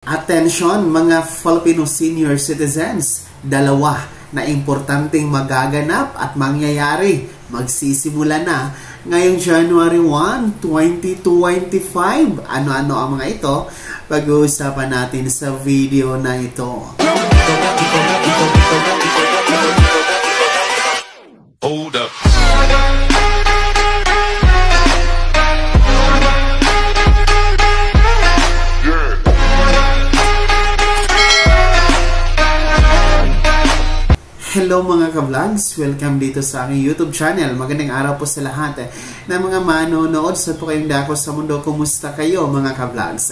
Attention mga Filipino senior citizens, dalawa na importanteng magaganap at mangyayari magsisimula na ngayong January 1, 2025. Ano-ano ang mga ito? Pag-uusapan natin sa video na ito. Hold up. Hello mga ka-vlogs! Welcome dito sa aking YouTube channel. Magandang araw po sa lahat na mga manonood sa po kayong dako sa mundo. Kumusta kayo mga ka-vlogs?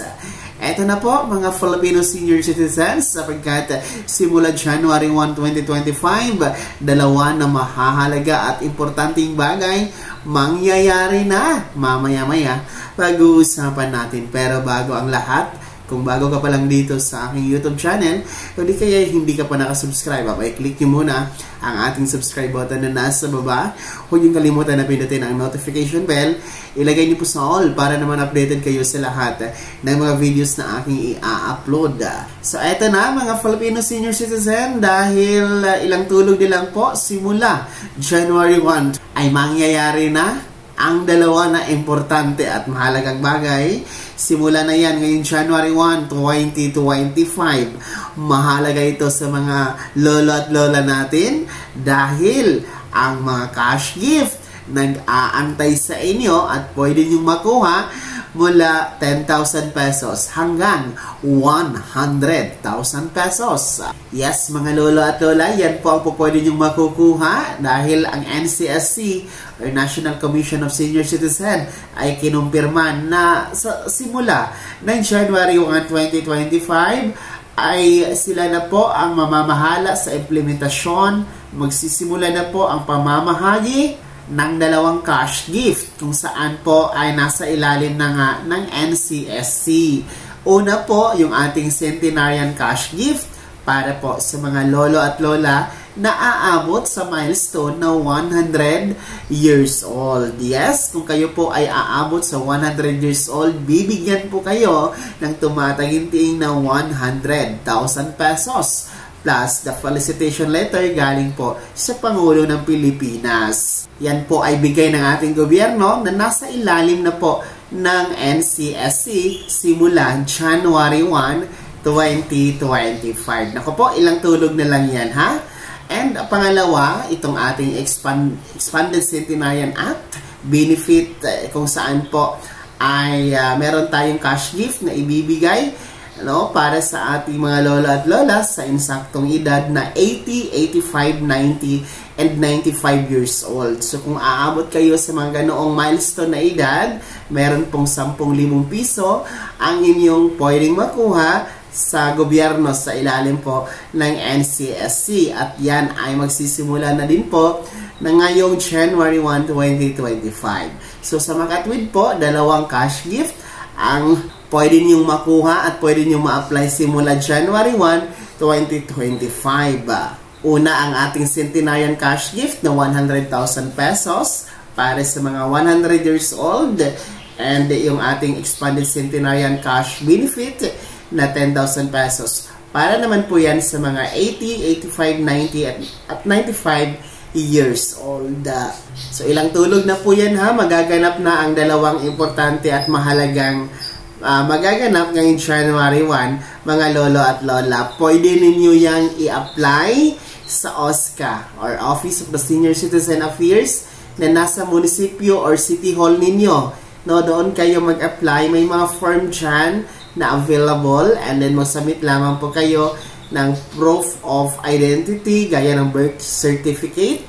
Eto na po mga Filipino senior citizens, sapagkat simula January 1, 2025, dalawa na mahahalaga at importanteng bagay mangyayari na. Mamaya-maya pag-uusapan natin. Pero bago ang lahat, kung bago ka pa lang dito sa aking YouTube channel, kung hindi ka pa nakasubscribe, ay click nyo muna ang ating subscribe button na nasa baba. Huwag nyo kalimutan na pindutin ang notification bell. Ilagay nyo po sa all para naman updated kayo sa lahat ng mga videos na aking i-upload. So eto na mga Filipino senior citizen, dahil ilang tulog nilang po simula January 1 ay mangyayari na ang dalawa na importante at mahalagang bagay. Simula na yan ngayong January 1, 2025. Mahalaga ito sa mga lolo at lola natin dahil ang mga cash gift nag-aantay sa inyo at pwede nyo makuha mula 10,000 pesos hanggang 100,000 pesos. Yes, mga lolo at lola, yan po ang pwede nyo makukuha dahil ang NCSC or National Commission of Senior Citizen ay kinumpirma na sa simula ng January 1, 2025 ay sila na po ang mamamahala sa implementasyon. Magsisimula na po ang pamamahagi ng dalawang cash gift kung saan po ay nasa ilalim na nga ng NCSC. Una po, yung ating centenarian cash gift para po sa mga lolo at lola na aabot sa milestone na 100 years old. Yes, kung kayo po ay aabot sa 100 years old, bibigyan po kayo ng tumataginting na 100,000 pesos plus the felicitation letter galing po sa Pangulo ng Pilipinas. Yan po ay bigay ng ating gobyerno na nasa ilalim na po ng NCSC simula January 1, 2025. Naku po, ilang tulog na lang yan ha? And pangalawa, itong ating Expanded Centenarian Act benefit kung saan po ay meron tayong cash gift na ibibigay para sa ating mga lolo at lola sa insaktong edad na 80, 85, 90, and 95 years old. So kung aabot kayo sa mga ganoong milestone na edad, meron pong 10,000 piso ang inyong pwedeng makuha sa gobyerno sa ilalim po ng NCSC. At yan ay magsisimula na din po na ngayong January 1, 2025. So sa makatwid po, dalawang cash gift ang pwede niyong makuha at pwede niyong ma-apply simula January 1, 2025. Una, ang ating centenarian cash gift na 100,000 pesos para sa mga 100 years old, and yung ating expanded centenarian cash benefit na 10,000 pesos. Para naman po yan sa mga 80, 85, 90 at 95 years old. So ilang tulog na po yan ha, magaganap na ang dalawang importante at mahalagang magaganap ngayong January 1, mga lolo at lola. Pwede ninyo yang i-apply sa OSCA or Office of the Senior Citizen Affairs na nasa munisipyo or city hall ninyo. No, doon kayo mag-apply. May mga form dyan na available, and then mag-submit lamang po kayo ng proof of identity gaya ng birth certificate.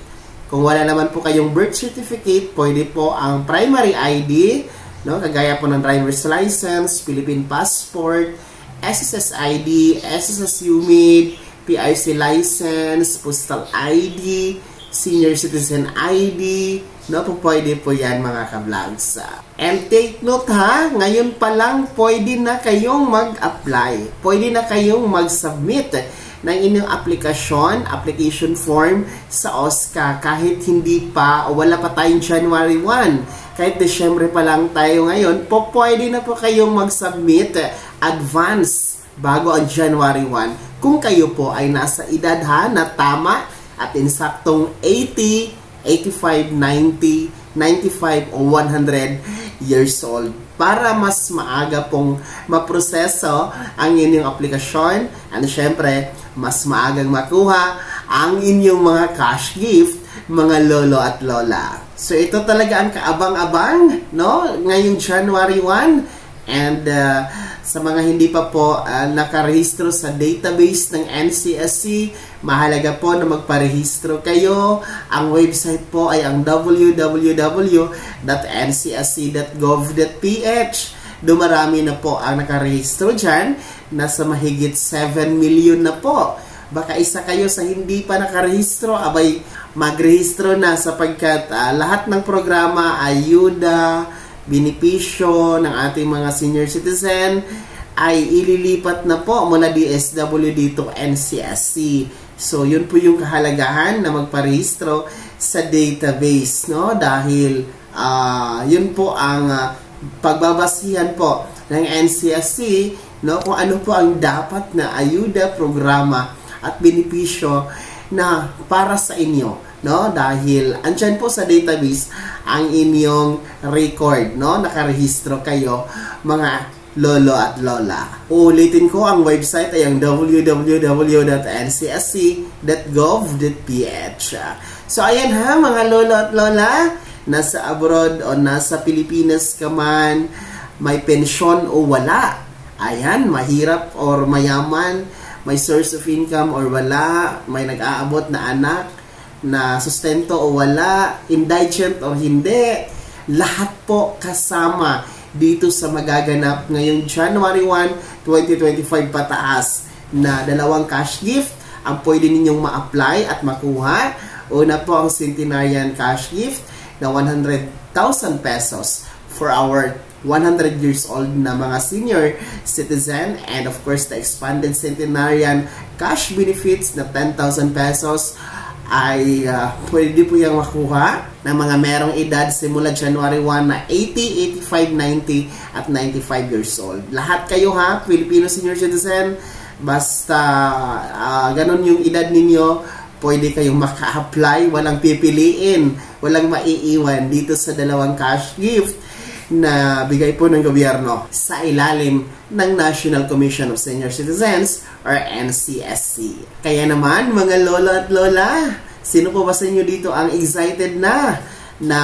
Kung wala naman po kayong birth certificate, pwede po ang primary ID, kagaya po ng driver's license, Philippine passport, SSS ID, SSS UMID, PIC license, postal ID, senior citizen ID, pwede po yan mga ka-vlogs. And take note ha, ngayon pa lang pwede na kayong mag-apply. Pwede na kayong mag-submit ng inyong application form sa OSCA kahit hindi pa o wala pa tayong January 1. Kahit Desyembre pa lang tayo ngayon, pwede na po kayong mag-submit advance bago ang January 1 kung kayo po ay nasa edad na tama at insaktong 80, 85, 90, 95 o 100 years old para mas maaga pong maproseso ang inyong aplikasyon at syempre mas maagang makuha ang inyong mga cash gift, mga lolo at lola. So ito talaga ang kaabang-abang, no? Ngayong January 1 and sa mga hindi pa po nakarehistro sa database ng NCSC, mahalaga po na magparehistro kayo. Ang website po ay ang www.ncsc.gov.ph. Dumarami na po ang nakarehistro dyan. Nasa mahigit 7 million na po. Baka isa kayo sa hindi pa nakarehistro, abay magrehistro na sapagkat lahat ng programa, ayuda, benepisyo ng ating mga senior citizen ay ililipat na po mula DSWD to NCSC. So, yun po yung kahalagahan na magparehistro sa database, no? Dahil yun po ang pagbabasihan po ng NCSC, no? Kung ano po ang dapat na ayuda, programa at benepisyo na para sa inyo. No, dahil andyan po sa database ang inyong record, no? Nakarehistro kayo mga lolo at lola. Uulitin ko, ang website ay ang www.ncsc.gov.ph. So ayan mga lolo at lola, nasa abroad o nasa Pilipinas ka man, may pensyon o wala. Ayan, mahirap or mayaman, may source of income or wala, may nag-aabot na anak na sustento o wala, indigent o hindi, lahat po kasama dito sa magaganap ngayong January 1, 2025 pataas na dalawang cash gift ang pwede ninyong ma-apply at makuha. Una po ang centenarian cash gift na 100,000 pesos for our 100 years old na mga senior citizen, and of course the expanded centenarian cash benefits na 10,000 pesos ay pwede po yung makuha ng mga merong edad simula January 1 na 80, 85, 90 at 95 years old. Lahat kayo Filipino senior citizen, basta ganun yung edad ninyo, pwede kayong maka-apply, walang pipiliin, walang maiiwan dito sa dalawang cash gift na bigay po ng gobyerno sa ilalim ng National Commission of Senior Citizens or NCSC. Kaya naman mga lolo at lola, sino po ba sa inyo dito ang excited na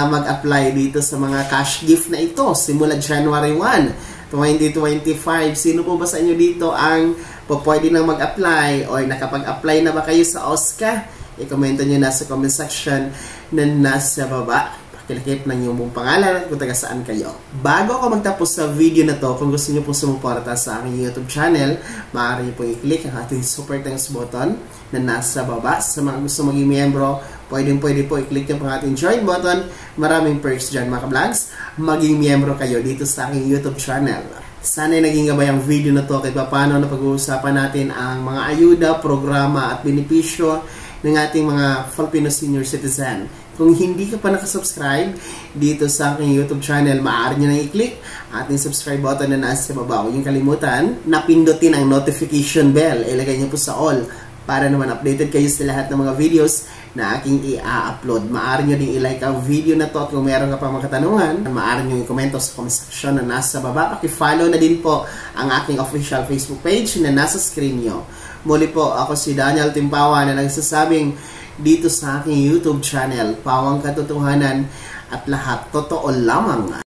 mag-apply dito sa mga cash gift na ito simula January 1, 2025? Sino po ba sa inyo dito ang pwede nang mag-apply or nakapag-apply na ba kayo sa OSCA? I-komento nyo na sa comment section na nasa baba. Pakilakip ng inyong pangalan at kung taga saan kayo. Bago ako magtapos sa video na to, kung gusto nyo pong sumuporta sa aking YouTube channel, maaari nyo pong i-click ang ating super thanks button na nasa baba. Sa mga gusto maging miyembro, pwede po i-click nyo ang ating join button. Maraming perks dyan mga ka-vlogs. Maging miyembro kayo dito sa aking YouTube channel. Sana'y naging gabay ang video na to kahit paano na pag-uusapan natin ang mga ayuda, programa at benepisyo ng ating mga Filipino senior citizen. Kung hindi ka pa nakasubscribe dito sa aking YouTube channel, maaari nyo na i-click ating subscribe button na nasa baba. Huwag niyong kalimutan na pindutin ang notification bell. Ilagay niyo po sa all para naman updated kayo sa lahat ng mga videos na aking i-upload. Maaari nyo din i-like ang video na to at kung meron ka pang mga katanungan, maaari nyo i-komento sa comment section na nasa baba. Paki-follow na din po ang aking official Facebook page na nasa screen nyo. Muli po, ako si Daniel Timpawa na nagsasabing dito sa aking YouTube channel, Pawang Katotohanan at lahat totoo lamang.